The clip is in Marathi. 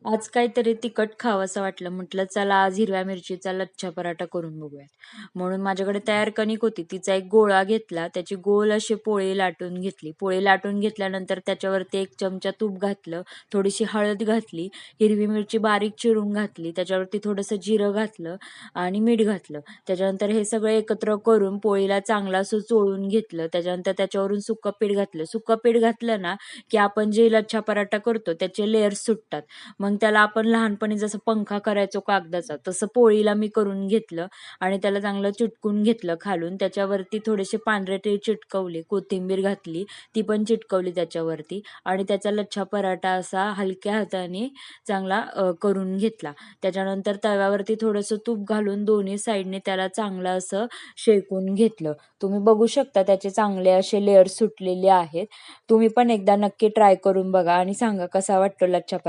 आज काहीतरी तिखट खावंसं वाटलं. म्हटलं चला आज हिरव्या मिरचीचा लच्छा पराठा करून बघूयात. म्हणून माझ्याकडे तयार कणिक होती. तिचा एक गोळा घेतला. त्याची गोल अशी पोळी लाटून घेतली. पोळी लाटून घेतल्यानंतर त्याच्यावरती 1 चमचा तूप घातलं, थोडीशी हळद घातली, हिरवी मिरची बारीक चिरून घातली, त्याच्यावरती थोडंसं जिरं घातलं आणि मीठ घातलं. त्याच्यानंतर हे सगळं एकत्र करून पोळीला चांगलं असं चोळून घेतलं. त्याच्यानंतर त्याच्यावरून सुकं पीठ घातलं. सुकं पीठ घातलं ना, की आपण जे लच्छा पराठा करतो त्याचे लेयर्स सुटतात. मग त्याला आपण लहानपणी जसं पंखा करायचो कागदाचा, तसं पोळीला मी करून घेतलं आणि त्याला चांगलं चिटकून घेतलं खालून. त्याच्यावरती थोडेसे पांढरे तीळ चिटकवले, कोथिंबीर घातली, ती पण चिटकवली त्याच्यावरती आणि त्याचा लच्छा पराठा असा हलक्या हाताने चांगला करून घेतला. त्याच्यानंतर तव्यावरती थोडंसं तूप घालून दोन्ही साईडने त्याला चांगलं असं शेकून घेतलं. तुम्ही बघू शकता त्याचे चांगले असे लेयर सुटलेले आहेत. तुम्ही पण एकदा नक्की ट्राय करून बघा आणि सांगा कसा वाटतो लच्छा पराठा.